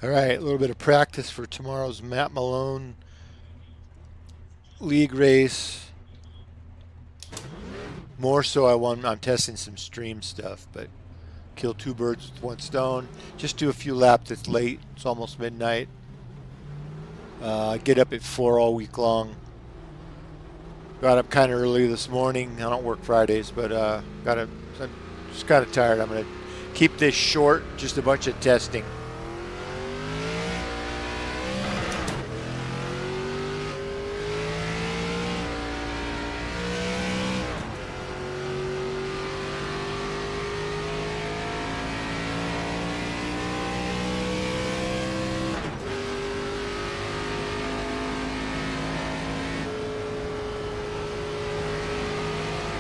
All right, a little bit of practice for tomorrow's Matt Malone league race. More so, I'm testing some stream stuff, but kill two birds with one stone. Just do a few laps. It's late. It's almost midnight. I get up at 4 all week long. Got up kind of early this morning. I don't work Fridays, but I'm just kind of tired. I'm going to keep this short, just a bunch of testing.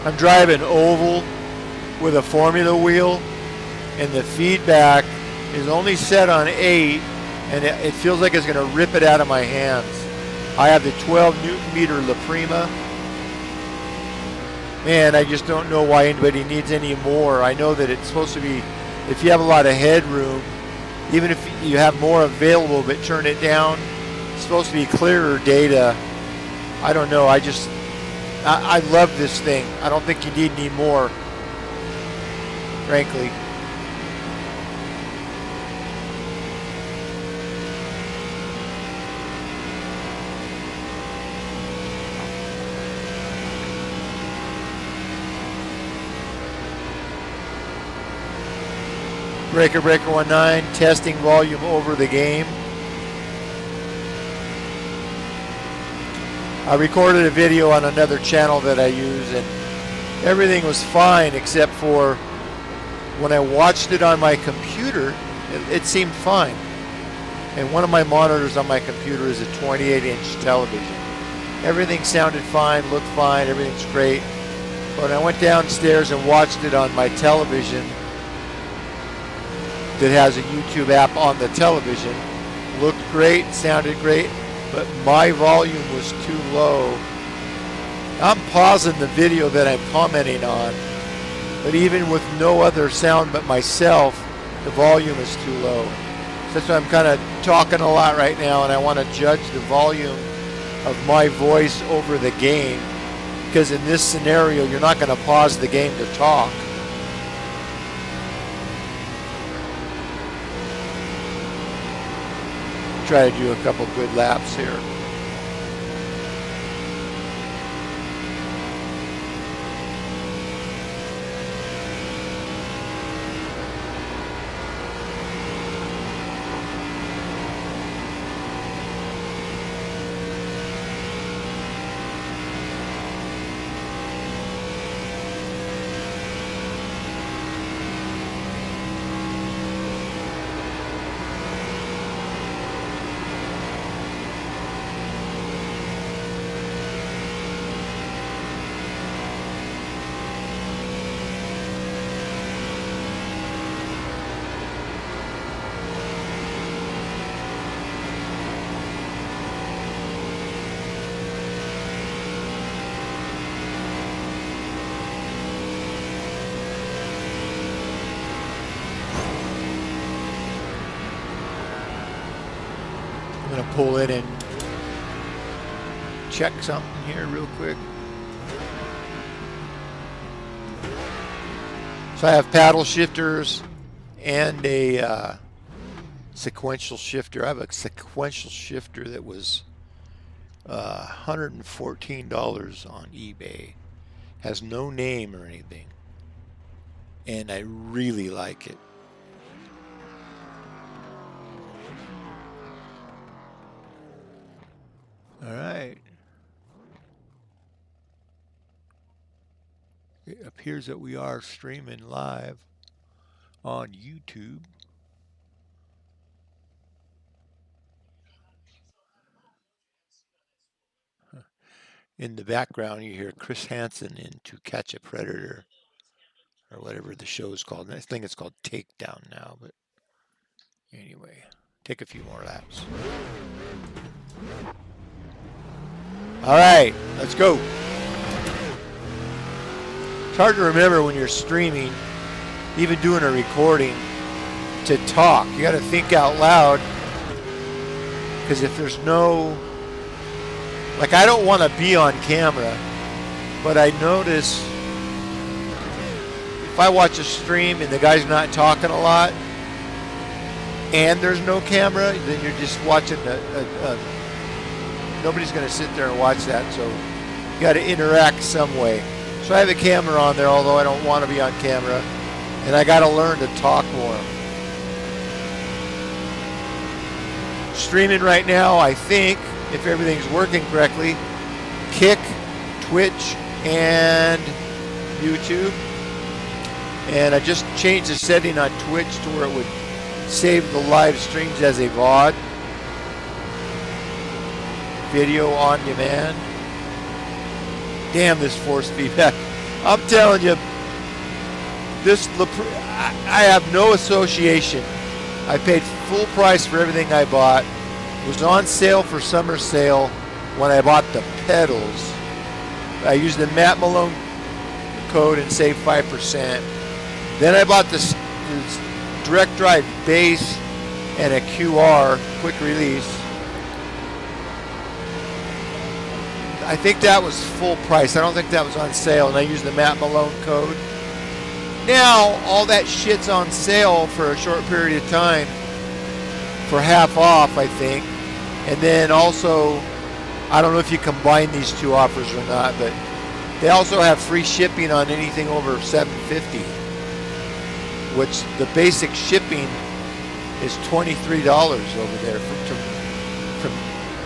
I'm driving oval with a formula wheel, and the feedback is only set on 8, and it feels like it's going to rip it out of my hands. I have the 12 Newton meter La Prima. Man, I just don't know why anybody needs any more. I know that it's supposed to be, if you have a lot of headroom, even if you have more available but turn it down, it's supposed to be clearer data. I don't know. I love this thing. I don't think you need any more, frankly. Breaker 19, testing volume over the game. I recorded a video on another channel that I use, and everything was fine except for when I watched it on my computer, it seemed fine. And one of my monitors on my computer is a 28-inch television. Everything sounded fine, looked fine, everything's great. But when I went downstairs and watched it on my television that has a YouTube app on the television, looked great, sounded great, but my volume was too low. I'm pausing the video that I'm commenting on, but even with no other sound but myself, the volume is too low. So that's why I'm kind of talking a lot right now, and I want to judge the volume of my voice over the game, because in this scenario, you're not going to pause the game to talk. Try to do a couple good laps here. I'm going to pull in and check something here real quick. So I have paddle shifters and a sequential shifter. I have a sequential shifter that was $114 on eBay. Has no name or anything, and I really like it. All right. It appears that we are streaming live on YouTube. In the background, you hear Chris Hansen in To Catch a Predator, or whatever the show is called. I think it's called Takedown now, but anyway, take a few more laps. All right, let's go. It's hard to remember when you're streaming, even doing a recording, to talk. You got to think out loud Because if there's no, like, I don't want to be on camera, but I notice if I watch a stream and the guy's not talking a lot and there's no camera, then you're just watching nobody's going to sit there and watch that, so you got to interact some way. So I have a camera on there, although I don't want to be on camera, and I got to learn to talk more. Streaming right now, I think, if everything's working correctly, Kick, Twitch, and YouTube. And I just changed the setting on Twitch to where it would save the live streams as a VOD. Video on demand. Damn, this force feedback. I'm telling you, I have no association. I paid full price for everything I bought. It was on sale for summer sale when I bought the pedals. I used the Matt Malone code and saved 5%. Then I bought this direct drive base and a QR quick release. I think that was full price. I don't think that was on sale, and I used the Matt Malone code. Now all that shit's on sale for a short period of time for half off, I think. And then also, I don't know if you combine these two offers or not, but they also have free shipping on anything over $750, which the basic shipping is $23 over there from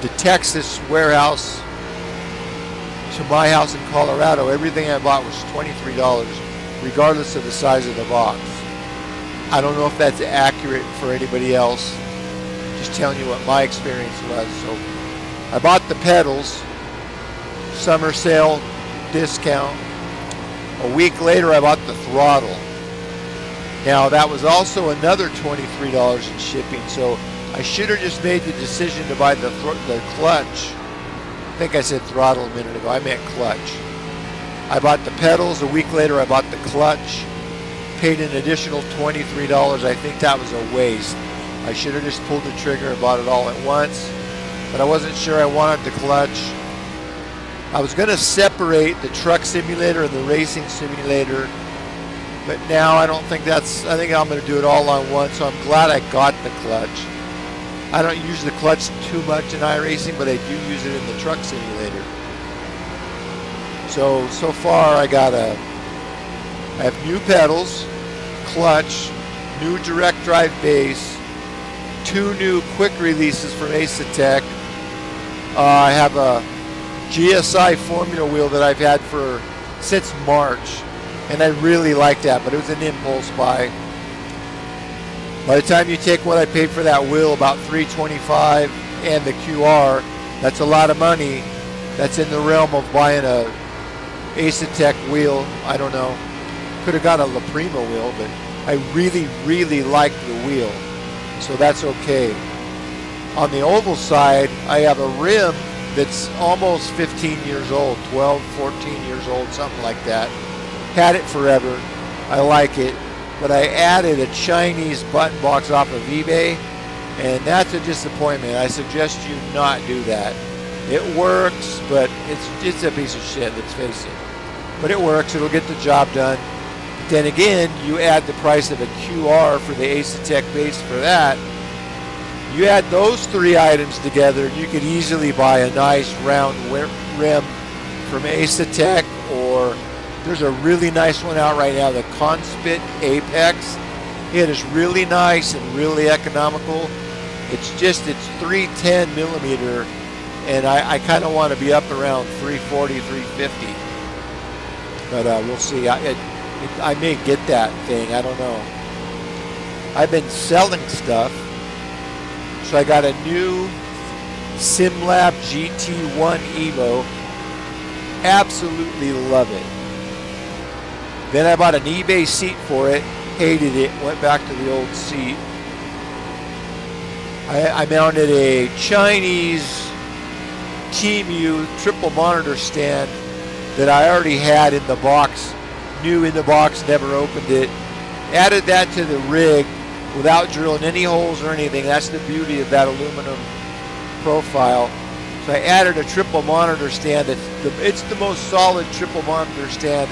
the Texas warehouse to my house in Colorado. Everything I bought was $23, regardless of the size of the box. I don't know if that's accurate for anybody else. Just telling you what my experience was. So I bought the pedals, summer sale discount. A week later I bought the throttle. Now that was also another $23 in shipping, so I should have just made the decision to buy the clutch. I think I said throttle a minute ago. I meant clutch. I bought the pedals. A week later I bought the clutch. Paid an additional $23. I think that was a waste. I should have just pulled the trigger and bought it all at once, but I wasn't sure I wanted the clutch. I was going to separate the truck simulator and the racing simulator, but now I don't think that's, I think I'm going to do it all on one, so I'm glad I got the clutch. I don't use the clutch too much in iRacing, but I do use it in the truck simulator. So far I have new pedals, clutch, new direct drive base, 2 new quick releases from Acetec. I have a GSI formula wheel that I've had since March, and I really like that, but it was an impulse buy. By the time you take what I paid for that wheel, about $325, and the QR, that's a lot of money. That's in the realm of buying a Acetec wheel. I don't know. Could have got a La Prima wheel, but I really, really like the wheel, so that's okay. On the oval side, I have a rim that's almost 15 years old, 12, 14 years old, something like that. Had it forever. I like it. But I added a Chinese button box off of eBay, and that's a disappointment. I suggest you not do that. It works, but it's a piece of shit, let's face it. But it works. It'll get the job done. But then again, you add the price of a QR for the Acetec base for that. You add those 3 items together, you could easily buy a nice round rim from Acetec, or there's a really nice one out right now, the Conspit Apex. It is really nice and really economical. It's 310 millimeter, and I kind of want to be up around 340, 350. But we'll see. I may get that thing. I don't know. I've been selling stuff. So I got a new SimLab GT1 Evo. Absolutely love it. Then I bought an eBay seat for it. Hated it. Went back to the old seat. I mounted a Chinese TeamU triple monitor stand that I already had in the box. New in the box, never opened it. Added that to the rig without drilling any holes or anything. That's the beauty of that aluminum profile. So I added a triple monitor stand. It's the most solid triple monitor stand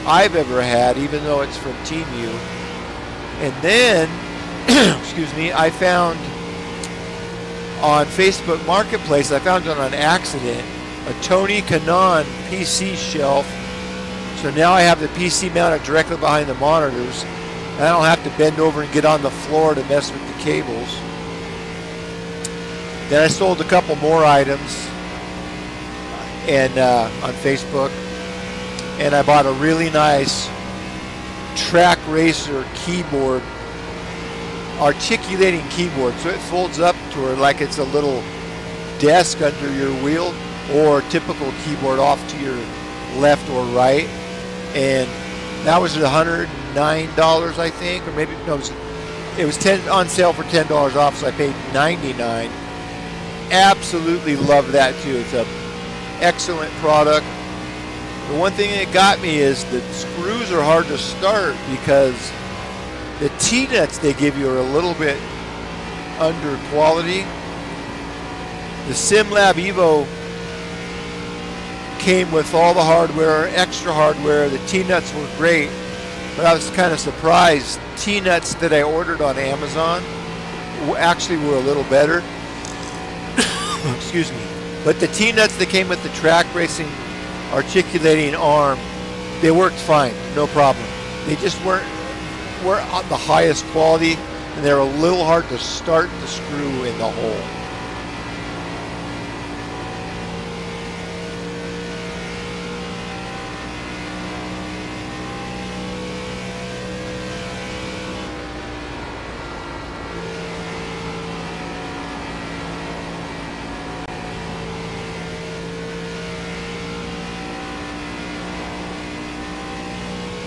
I've ever had, even though it's from Temu. And then, excuse me, I found on Facebook Marketplace, I found it on accident, a Tony Kanon PC shelf. So now I have the PC mounted directly behind the monitors. And I don't have to bend over and get on the floor to mess with the cables. Then I sold a couple more items and on Facebook. And I bought a really nice Track Racer keyboard, articulating keyboard, so it folds up to where like it's a little desk under your wheel, or typical keyboard off to your left or right. And that was $109, I think, or maybe no, it was 10 on sale for $10 off, so I paid $99. Absolutely love that too. It's an excellent product. The one thing that got me is the screws are hard to start because the T-nuts they give you are a little bit under quality. The SimLab Evo came with all the hardware, extra hardware. The T-nuts were great, but I was kind of surprised. T-nuts that I ordered on Amazon actually were a little better. Excuse me. But the T-nuts that came with the track racing articulating arm, they worked fine, no problem. They just weren't on the highest quality, and they're a little hard to start the screw in the hole.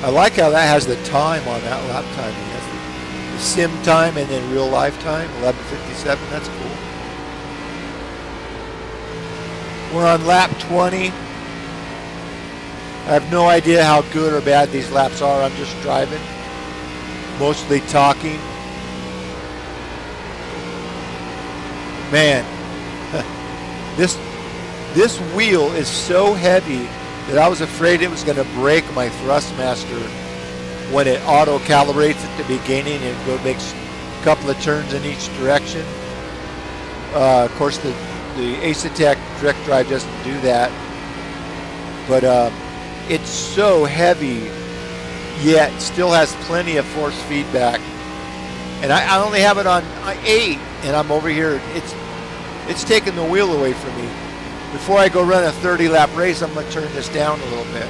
I like how that has the time on that lap time. It has the sim time and then real life time, 11:57. That's cool. We're on lap 20. I have no idea how good or bad these laps are. I'm just driving, mostly talking. Man, this wheel is so heavy that I was afraid it was going to break my Thrustmaster when it auto calibrates at the beginning and makes a couple of turns in each direction. Of course, the Asetek direct drive doesn't do that, but it's so heavy, yet still has plenty of force feedback. And I only have it on 8, and I'm over here. It's taking the wheel away from me. Before I go run a 30-lap race, I'm going to turn this down a little bit.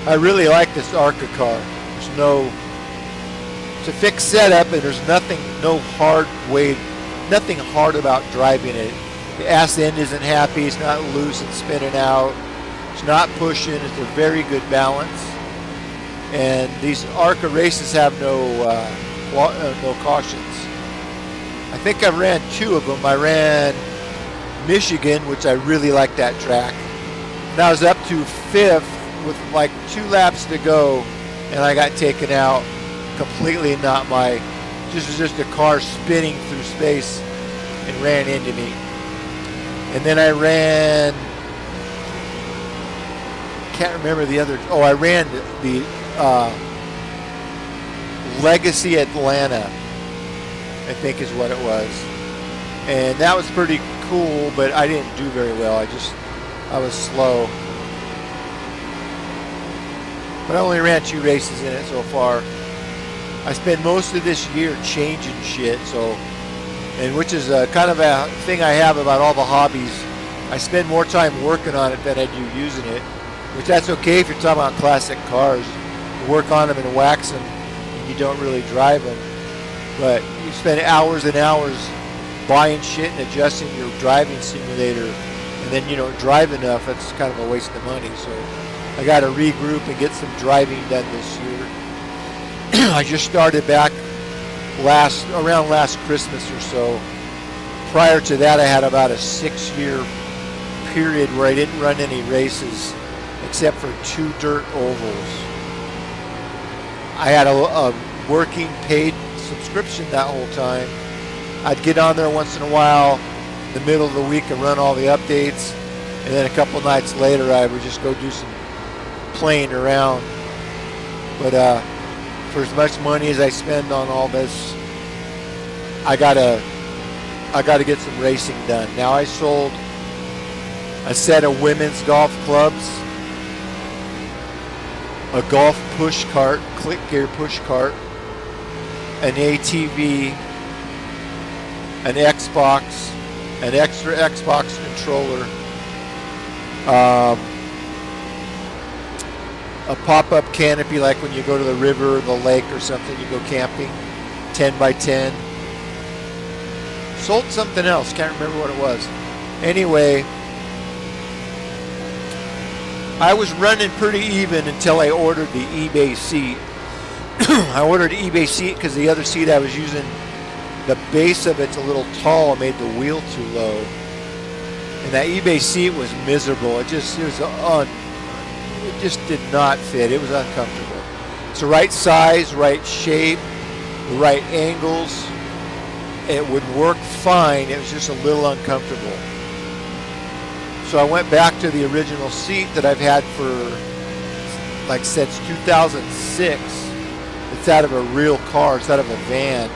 I really like this Arca car. It's a fixed setup, and there's nothing hard about driving it. The ass end isn't happy. It's not loose and spinning out. It's not pushing. It's a very good balance. And these Arca races have no cautions. I think I ran 2 of them. I ran Michigan, which I really like that track. And I was up to 5th with like 2 laps to go, and I got taken out completely. Just a car spinning through space and ran into me. And then I ran, can't remember the other. Oh, I ran the Legacy Atlanta, I think is what it was, and that was pretty cool. But I didn't do very well. I was slow. But I only ran 2 races in it so far. I spent most of this year changing shit, which is kind of a thing I have about all the hobbies. I spend more time working on it than I do using it, which that's okay if you're talking about classic cars. You work on them and wax them, and you don't really drive them. But you spend hours and hours buying shit and adjusting your driving simulator, and then you don't drive enough, that's kind of a waste of money. So I got to regroup and get some driving done this year. I just started back around last Christmas or so. Prior to that, I had about a 6-year period where I didn't run any races except for 2 dirt ovals. I had a working paid subscription that whole time. I'd get on there once in a while in the middle of the week and run all the updates, and then a couple nights later I would just go do some playing around. But for as much money as I spend on all this, I gotta get some racing done. Now I sold a set of women's golf clubs, a golf push cart, click gear push cart, an ATV, an Xbox, an extra Xbox controller, a pop-up canopy like when you go to the river or the lake or something, you go camping, 10 by 10. Sold something else, can't remember what it was. Anyway, I was running pretty even until I ordered the eBay seat. I ordered the eBay seat because the other seat I was using, the base of it's a little tall, made the wheel too low. And that eBay seat was miserable. It just did not fit. It was uncomfortable. It's the right size, right shape, the right angles. It would work fine. It was just a little uncomfortable. So I went back to the original seat that I've had for, like, since 2006. It's out of a real car. It's out of a van.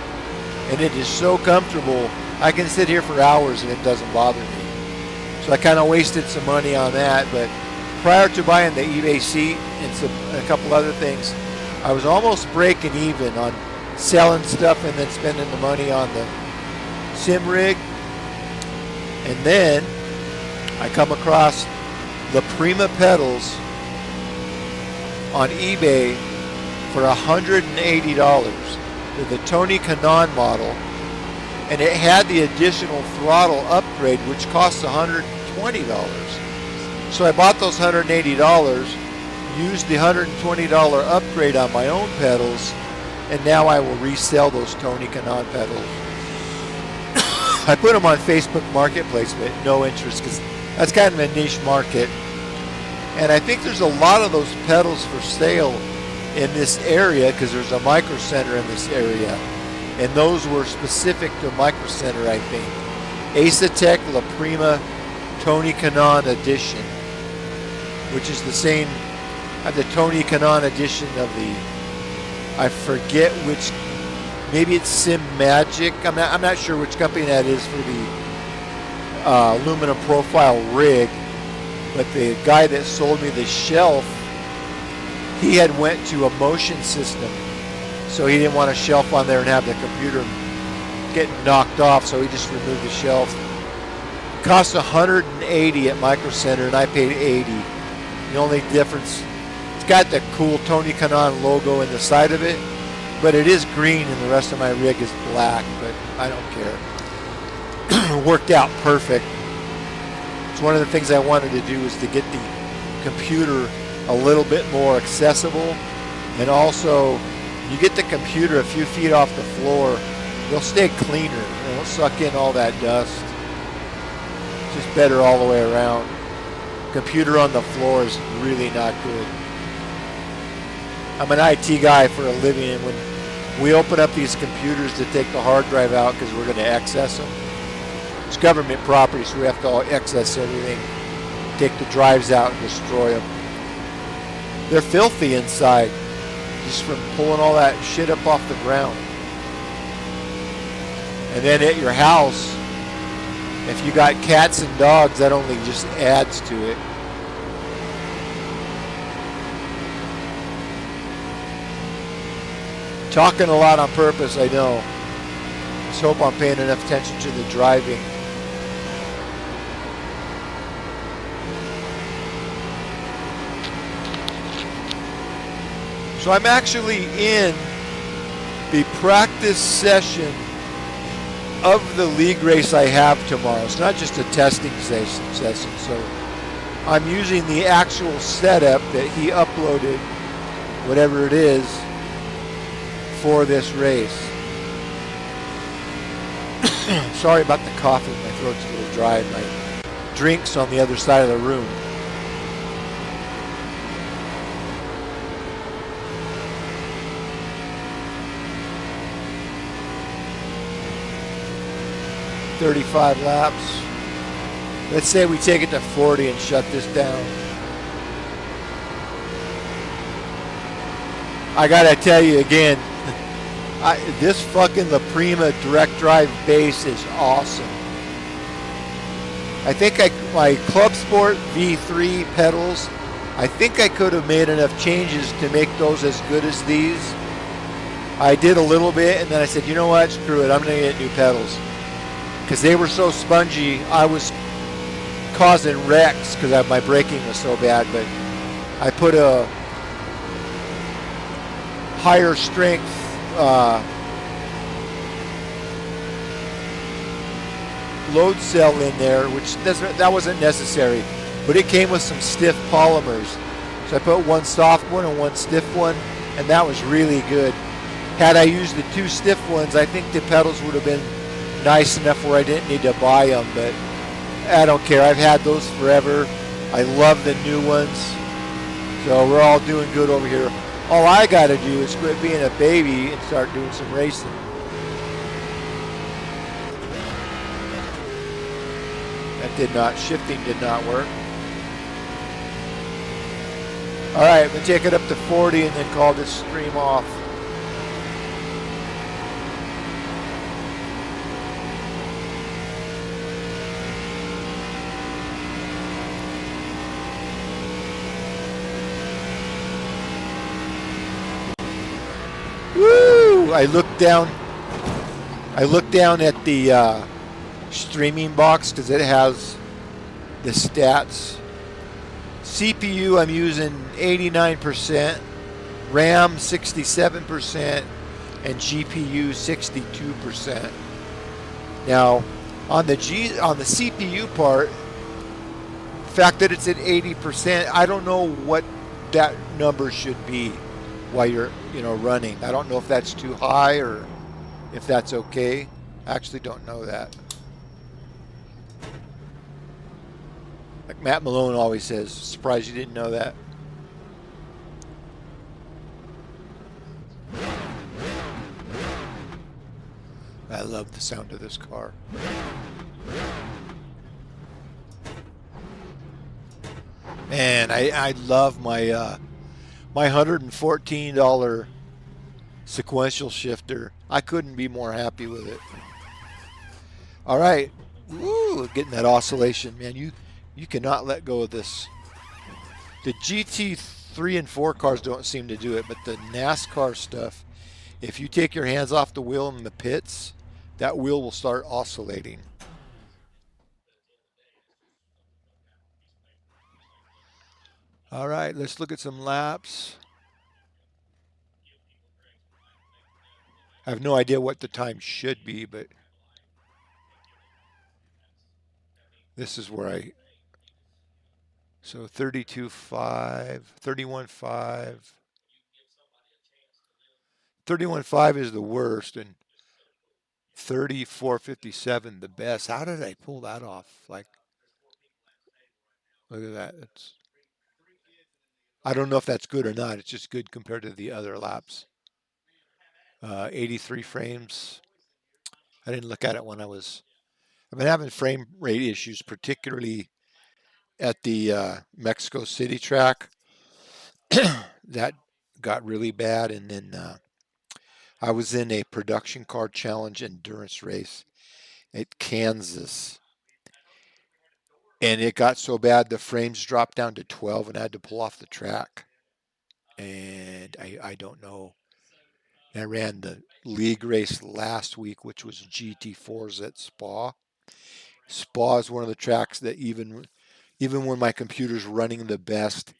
And it is so comfortable. I can sit here for hours and it doesn't bother me. So I kind of wasted some money on that. But prior to buying the eBay seat and a couple other things, I was almost breaking even on selling stuff and then spending the money on the sim rig. And then I come across the Prima pedals on eBay for $180. They're the Tony Kanaan model, and it had the additional throttle upgrade, which costs $120. So I bought those $180, used the $120 upgrade on my own pedals, and now I will resell those Tony Kanaan pedals. I put them on Facebook Marketplace, but no interest because that's kind of a niche market. And I think there's a lot of those pedals for sale in this area because there's a Micro Center in this area. And those were specific to Micro Center, I think. Acetec La Prima Tony Kanaan edition, which is the same, the Tony Kanaan edition of the, I forget which, maybe it's Sim Magic. I'm not sure which company that is for the aluminum profile rig, but the guy that sold me the shelf, he had went to a motion system, so he didn't want a shelf on there and have the computer get knocked off, so he just removed the shelf. It cost $180 at Micro Center, and I paid $80. The only difference, it's got the cool Tony Kanaan logo in the side of it, but it is green and the rest of my rig is black, but I don't care. Worked out perfect. It's one of the things I wanted to do is to get the computer a little bit more accessible, and also you get the computer a few feet off the floor, it'll stay cleaner. It won't suck in all that dust. It's just better all the way around. Computer on the floor is really not good. I'm an IT guy for a living, and when we open up these computers to take the hard drive out because we're going to access them, it's government property, so we have to all access everything, take the drives out and destroy them. They're filthy inside, just from pulling all that shit up off the ground. And then at your house, if you got cats and dogs, that only just adds to it. Talking a lot on purpose, I know. Just hope I'm paying enough attention to the driving. So I'm actually in the practice session of the league race I have tomorrow. It's not just a testing session. So I'm using the actual setup that he uploaded, whatever it is, for this race. Sorry about the coughing. My throat's a little dry. My drink's on the other side of the room. "35 laps. Let's say we take it to 40 and shut this down." I gotta tell you again, this fucking La Prima direct drive base is awesome. I think my Club Sport V3 pedals, I think I could have made enough changes to make those as good as these. I did a little bit, and then I said, you know what, screw it, I'm gonna get new pedals. Because they were so spongy, I was causing wrecks because my braking was so bad. But I put a higher strength load cell in there, which that wasn't necessary, but it came with some stiff polymers. So I put one soft one and one stiff one, and that was really good. Had I used the two stiff ones, I think the pedals would have been nice enough where I didn't need to buy them, but I don't care. I've had those forever. I love the new ones. So we're all doing good over here. All I got to do is quit being a baby and start doing some racing. Shifting did not work. All right, we'll take it up to 40 and then call this stream off. Woo! I looked down at the streaming box because it has the stats. CPU I'm using 89%, RAM 67%, and GPU 62%. Now, on the CPU part, the fact that it's at 80%, I don't know what that number should be while you're running. I don't know if that's too high or if that's okay. I actually don't know that. Like Matt Malone always says, surprised you didn't know that. I love the sound of this car. Man, I love my my $114 sequential shifter. I couldn't be more happy with it. All right. Woo, getting that oscillation, man. You cannot let go of this. The GT3 and 4 cars don't seem to do it, but the NASCAR stuff, if you take your hands off the wheel in the pits, that wheel will start oscillating. All right, let's look at some laps. I have no idea what the time should be, but this is where so 32.5, 31.5. 31.5 is the worst, and 34.57 the best. How did I pull that off? Like, look at that. I don't know if that's good or not. It's just good compared to the other laps. 83 frames. I didn't look at it when I've been having frame rate issues, particularly at the Mexico City track. That got really bad, and then I was in a production car challenge endurance race at Kansas, and it got so bad the frames dropped down to 12 and I had to pull off the track. And I don't know. I ran the league race last week, which was GT4s at Spa. Spa is one of the tracks that even when my computer's running the best,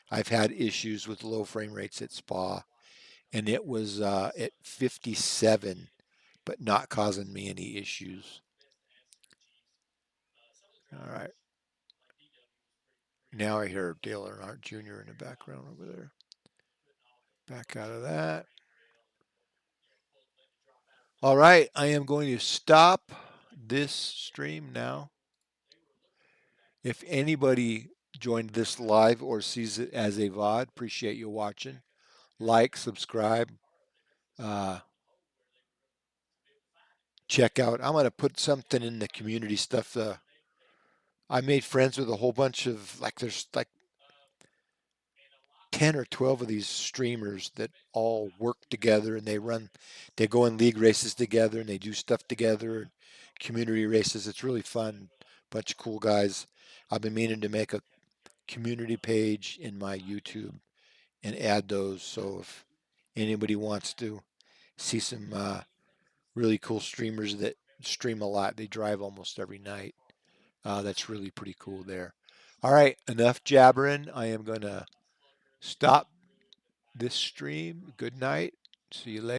I've had issues with low frame rates at Spa. And it was at 57 but not causing me any issues. All right. Now I hear Dale Earnhardt Jr. in the background over there. Back out of that. All right. I am going to stop this stream now. If anybody joined this live or sees it as a VOD, appreciate you watching. Like, subscribe, uh, check out. I'm going to put something in the community stuff. I made friends with a whole bunch of, like, there's like 10 or 12 of these streamers that all work together and they go in league races together and they do stuff together and community races. It's really fun. Bunch of cool guys. I've been meaning to make a community page in my YouTube and add those. So if anybody wants to see some really cool streamers that stream a lot, they drive almost every night. That's really pretty cool there. All right, enough jabbering. I am going to stop this stream. Good night. See you later.